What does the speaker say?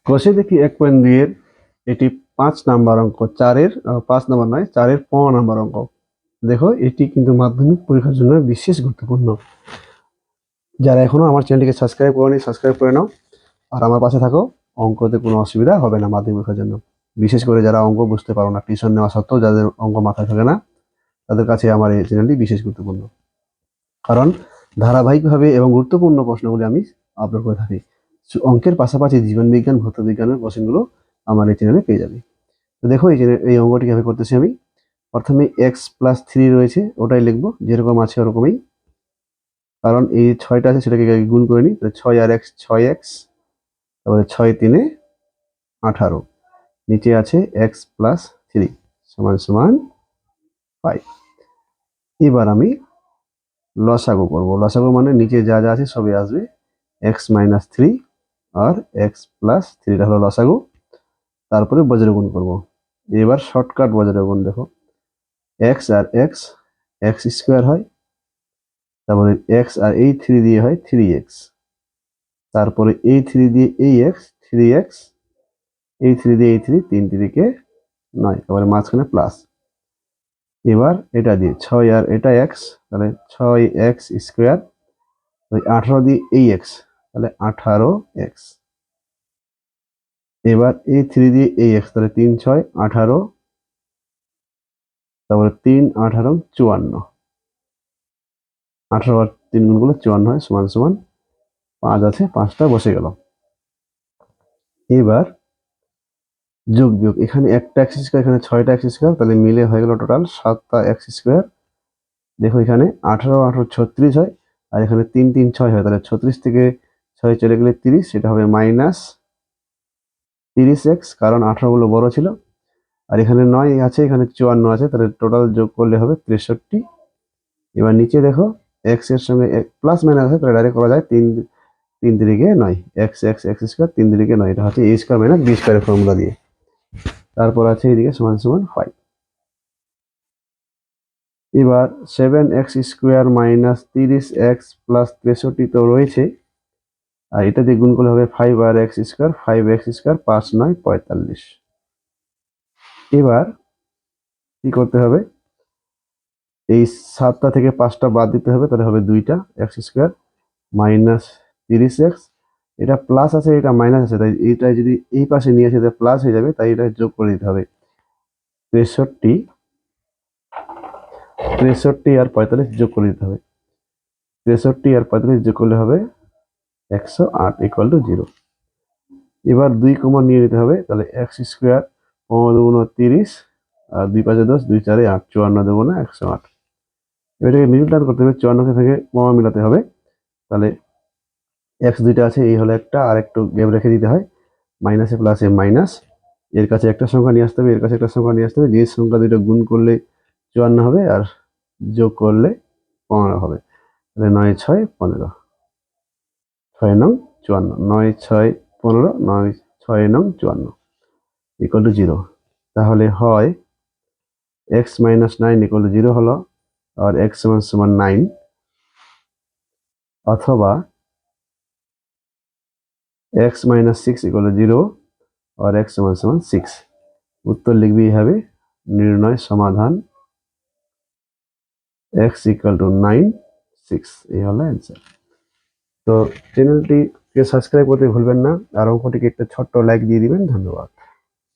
কষে দেখি 1.2 এর এটি 5 নাম্বার অঙ্ক, 5 নাম্বার নয়, 4 15 নাম্বার অঙ্ক। দেখো, এটি কিন্তু মাধ্যমিক পরীক্ষার জন্য বিশেষ গুরুত্বপূর্ণ। যারা এখনো আমার চ্যানেলটিকে সাবস্ক্রাইব করোনি, সাবস্ক্রাইব করে নাও আর আমার পাশে থাকো। অঙ্কতে কোনো অসুবিধা হবে না মাধ্যমিক পরীক্ষার জন্য। বিশেষ করে যারা অঙ্ক বুঝতে পারো না, টিউশন নেওয়া সত্ত্বেও যাদের অঙ্ক মাথায় থাকে না, তাদের কাছে আমার এই চ্যানেলটি বিশেষ গুরুত্বপূর্ণ। কারণ ধারাবাহিকভাবে এবং গুরুত্বপূর্ণ প্রশ্নগুলি আমি আপলোড করে থাকি। অঙ্কের পাশাপাশি জীবনবিজ্ঞান, ভৌতবিজ্ঞানের কোশ্চেনগুলো আমার এই চ্যানেলে পেয়ে যাবে। তো দেখো, এই অঙ্কটি কিভাবে করতেছি আমি। প্রথমে x+3 রয়েছে, ওটাই লিখবো যেরকম আছে ওরকমই। কারণ এই 6টা আছে, সেটাকে গুণ করে নিই। 6 আর x 6x, তারপরে 6 3 18, নিচে আছে x+3 সমান সমান 5। এবার আমি লসাগু করব। লসাগু মানে নিচে যা যা আছে সবই আসবে। x-3 আর x+3 হলো লসাগু। তারপরে বজ্রগুণ করব। এবার শর্টকাট বজ্রগুণ দেখো, x আর x স্কোয়ার হয়, তারপরে x আর এই 3 দিয়ে হয় 3x, তারপরে এই 3 দিয়ে এই x 3x, এই 3 দিয়ে এই 3, 3 3কে 9, তারপরে মাঝখানে প্লাস। এবার এটা দিয়ে 6 আর এটা x, তাহলে 6x স্কোয়ার, 18 দিয়ে এই x, তাহলে 18x। এবার এই 3 দিয়ে এই x, তাহলে 3 6 18, তারপরে 3 18 54, 18 আর 3 গুণগুলো 54 হয়, সমান সমান 5 আছে, 5টা বসে গেল। এবার যোগ বিয়োগ, এখানে একটা এক্স স্কোয়ার, এখানে 6টা এক্স স্কোয়ার, তাহলে মিলে হয়ে গেল টোটাল 7টা এক্স স্কোয়ার। দেখো এখানে 18 18 36 হয়, আর এখানে 3 3 6 হয়, তাহলে 36 থেকে 6 চলে গেলে 30, সেটা হবে -30x, কারণ 18 গুলো বড় ছিল। আর এখানে 9 আছে, এখানে 54 আছে, তাহলে টোটাল যোগ করলে হবে 63। এবার নিচে দেখো, এক্স এর সঙ্গে প্লাস মাইনাস আছে, তাহলে ডাইরেক্ট করা যায় 3 3 3 9, এক্স এক্স এক্স স্কোয়ার 3 3 9, এটা হচ্ছে a স্কোয়ার মাইনাস b স্কোয়ারের ফর্মুলা দিয়ে। তারপর আছে এদিকে সমান সমান 5। এবার 7x square minus 30x plus 63 তো রয়েছে, আর এটা দিয়ে গুণ করলে হবে 5 আর x স্কোয়ার, 5x স্কোয়ার 5 9 45। এবার কি করতে হবে, এই 7টা থেকে 5টা বাদ দিতে হবে, তাহলে হবে 2টা x স্কোয়ার মাইনাস 30x, এটা প্লাস আছে, এটা মাইনাস আছে, তাই এটা যদি এই পাশে নিয়ে আসে তাহলে প্লাস হয়ে যাবে, তাই এটা যোগ করে দিতে হবে। 63 আর 45 যোগ করে দিতে হবে। 63 আর 45 যোগ করলে হবে 108 ইকুয়াল টু 0। এবার 2 কমন নিয়ে নিতে হবে, তাহলে x স্কোয়ার 15 দুগুণ 30, আর 2 5 10, 2 4 8, 54 দুগুণ 108। এটাকে মিডল টার্ম করতে হবে, 54কে থেকে কমা মিলাতে হবে, তাহলে x দুইটা আছে, এই হলো একটা, আর একটু গ্যাপ রেখে দিতে হয়, মাইনাসে প্লাসে মাইনাস, এর কাছে একটা সংখ্যা নিয়ে আসতে হবে, এর কাছে একটা সংখ্যা নিয়ে আসতে হবে, যে সংখ্যা দুটো গুণ করলে 54 হবে আর যোগ করলে 15 হবে, তাহলে 9 6 15, 6 9 54, 9 6 15, 9 6 9 54 ইকুয়াল টু 0। তাহলে হয় x মাইনাস 9 ইকুয়াল টু 0 হলো, আর x সমান সমান 9, অথবা x মাইনাস 6 ইকুয়াল টু 0 আর x সমান সমান 6। উত্তর লিখবি এইভাবে, নির্ণয় সমাধান x ইকুয়াল টু 9 6, এই হলো অ্যান্সার। তো চ্যানেলটিকে সাবস্ক্রাইব করতে ভুলবেন না, আর অঙ্কটিকে একটা ছোট্ট লাইক দিয়ে দিবেন। ধন্যবাদ।